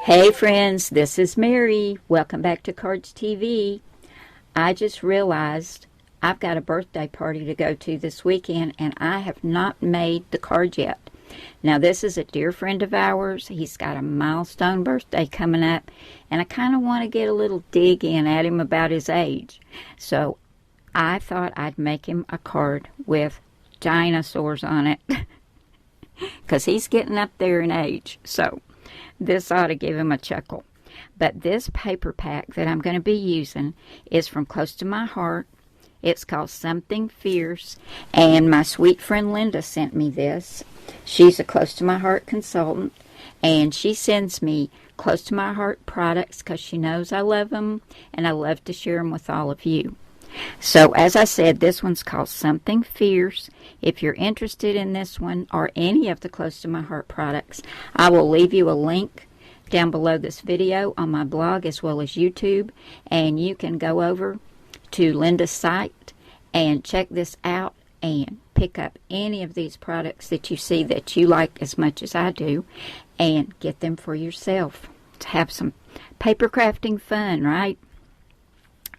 Hey friends, this is Mary. Welcome back to Cardz TV. I just realized I've got a birthday party to go to this weekend and I have not made the card yet. Now this is a dear friend of ours. He's got a milestone birthday coming up and I kind of want to get a little dig in at him about his age. So I thought I'd make him a card with dinosaurs on it because he's getting up there in age. So this ought to give him a chuckle. But this paper pack that I'm going to be using is from Close to My Heart. It's called Something Fierce, and my sweet friend Linda sent me this. She's a Close to My Heart consultant, and she sends me Close to My Heart products because she knows I love them, and I love to share them with all of you. So, as I said, this one's called Something Fierce. If you're interested in this one or any of the Close to My Heart products, I will leave you a link down below this video on my blog as well as YouTube, and you can go over to Linda's site and check this out and pick up any of these products that you see that you like as much as I do and get them for yourself to have some paper crafting fun, right?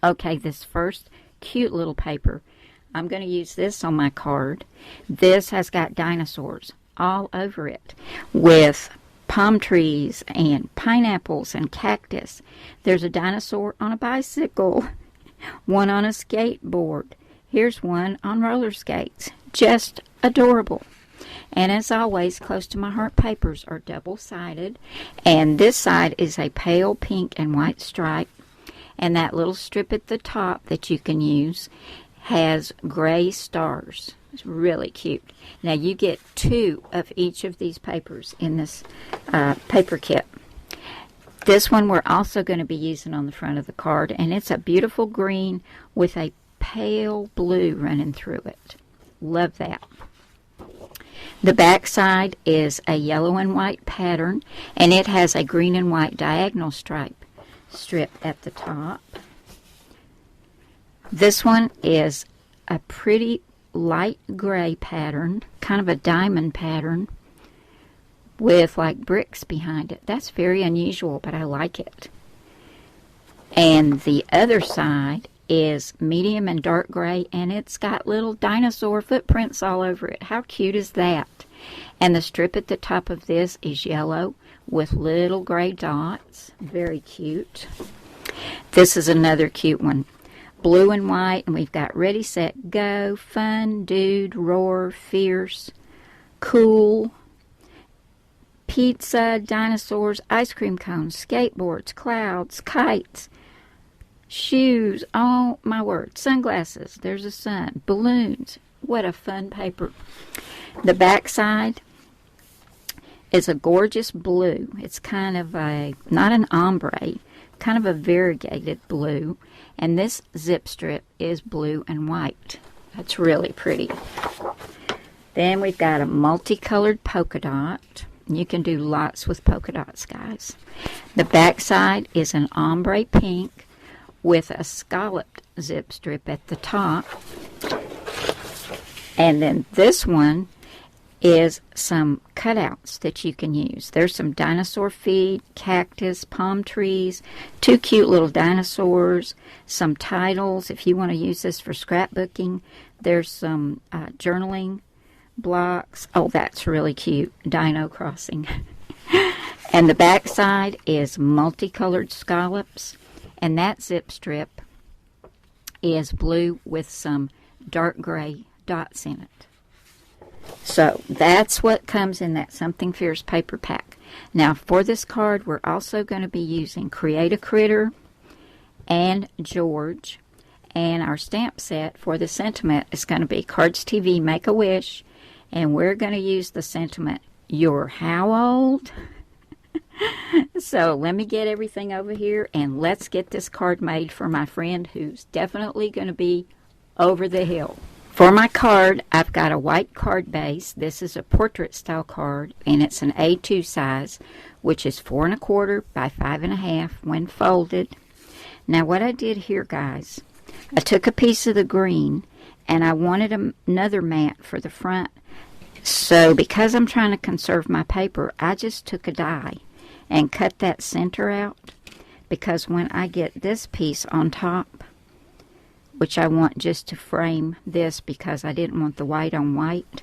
Okay, this first cute little paper, I'm going to use this on my card. This has got dinosaurs all over it with palm trees and pineapples and cactus. There's a dinosaur on a bicycle, one on a skateboard. Here's one on roller skates. Just adorable. And as always, Close to My Heart papers are double-sided, and this side is a pale pink and white stripe, and that little strip at the top that you can use has gray stars. It's really cute. Now you get 2 of each of these papers in this paper kit. This one we're also going to be using on the front of the card, and it's a beautiful green with a pale blue running through it. Love that. The back side is a yellow and white pattern, and it has a green and white diagonal strip at the top. This one is a pretty light gray pattern, kind of a diamond pattern with like bricks behind it. That's very unusual, but I like it. And the other side is medium and dark gray, and it's got little dinosaur footprints all over it. How cute is that? And the strip at the top of this is yellow with little gray dots. Very cute. This is another cute one. Blue and white, and we've got ready, set, go, fun, dude, roar, fierce, cool, pizza, dinosaurs, ice cream cones, skateboards, clouds, kites, shoes, oh my word, sunglasses, there's a sun, balloons. What a fun paper. The back side is a gorgeous blue. It's kind of a, not an ombre, kind of a variegated blue. And this zip strip is blue and white. That's really pretty. Then we've got a multicolored polka dot. You can do lots with polka dots, guys. The back side is an ombre pink with a scalloped zip strip at the top. And then this one is some cutouts that you can use. There's some dinosaur feet, cactus, palm trees, 2 cute little dinosaurs, some titles if you want to use this for scrapbooking. There's some journaling blocks. Oh, that's really cute. Dino crossing. And the back side is multicolored scallops, and that zip strip is blue with some dark gray dots in it. So that's what comes in that Something Fierce paper pack. Now for this card, we're also going to be using Create a Critter and George. And our stamp set for the sentiment is going to be Cardz TV Make a Wish. And we're going to use the sentiment, you're how old? So let me get everything over here and let's get this card made for my friend who's definitely going to be over the hill. For my card, I've got a white card base. This is a portrait style card, and it's an A2 size, which is 4 1/4 by 5 1/2 when folded. Now what I did here, guys, I took a piece of the green, and I wanted another mat for the front. So because I'm trying to conserve my paper, I just took a die, and cut that center out, because when I get this piece on top, which I want just to frame this because I didn't want the white on white,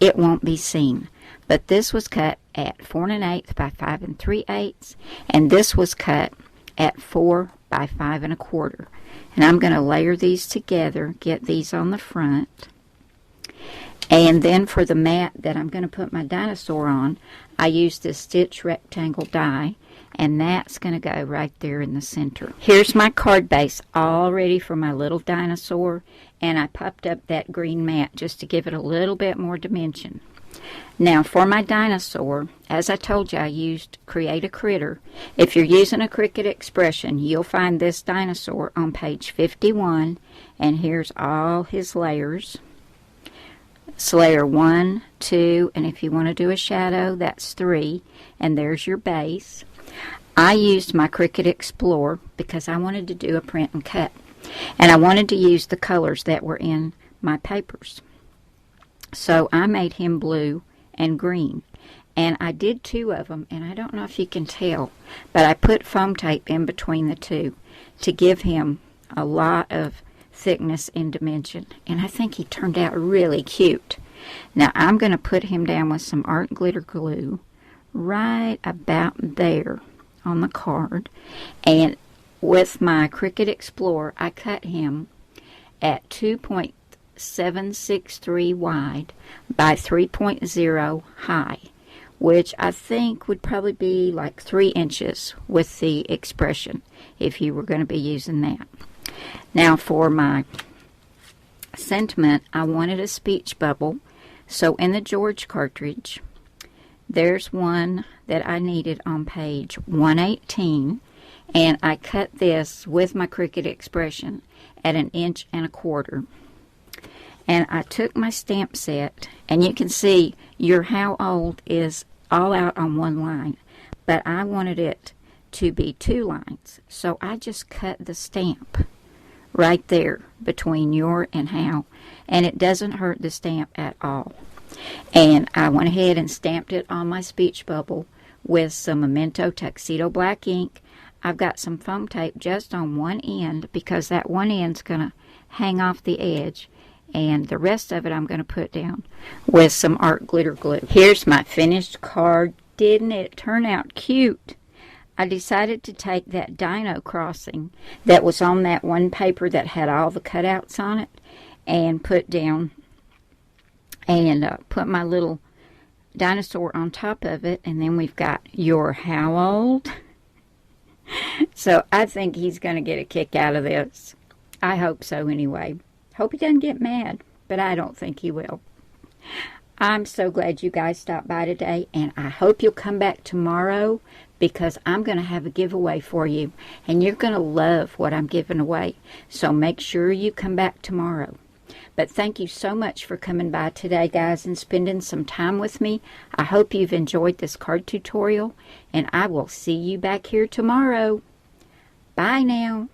it won't be seen. But this was cut at 4 1/8 by 5 3/8, and this was cut at 4 by 5 1/4. And I'm going to layer these together, get these on the front. And then for the mat that I'm going to put my dinosaur on, I used this stitch rectangle die, and that's going to go right there in the center. Here's my card base all ready for my little dinosaur, and I popped up that green mat just to give it a little bit more dimension. Now for my dinosaur, as I told you, I used Create a Critter. If you're using a Cricut expression, you'll find this dinosaur on page 51, and here's all his layers. It's layer 1, 2, and if you want to do a shadow, that's 3, and there's your base. I used my Cricut Explorer because I wanted to do a print and cut, and I wanted to use the colors that were in my papers. So I made him blue and green, and I did 2 of them, and I don't know if you can tell, but I put foam tape in between the 2 to give him a lot of thickness and dimension, and I think he turned out really cute. Now I'm going to put him down with some art glitter glue right about there on the card, and with my Cricut Explorer I cut him at 2.763 wide by 3.0 high, which I think would probably be like 3 inches with the expression if you were going to be using that. Now for my sentiment, I wanted a speech bubble, so in the George cartridge, there's one that I needed on page 118, and I cut this with my Cricut expression at 1 1/4 inches. And I took my stamp set, and you can see your how old is all out on one line, but I wanted it to be 2 lines, so I just cut the stamp right there between your and how, and it doesn't hurt the stamp at all. And I went ahead and stamped it on my speech bubble with some Memento Tuxedo black ink. I've got some foam tape just on one end because that one end's going to hang off the edge, and the rest of it I'm going to put down with some art glitter glue. Here's my finished card. Didn't it turn out cute? I decided to take that dino crossing that was on that one paper that had all the cutouts on it and put down and put my little dinosaur on top of it, and then we've got your how old. So I think he's going to get a kick out of this. I hope so anyway. Hope he doesn't get mad, but I don't think he will. I'm so glad you guys stopped by today, and I hope you'll come back tomorrow because I'm going to have a giveaway for you, and you're going to love what I'm giving away. So make sure you come back tomorrow. But thank you so much for coming by today, guys, and spending some time with me. I hope you've enjoyed this card tutorial, and I will see you back here tomorrow. Bye now.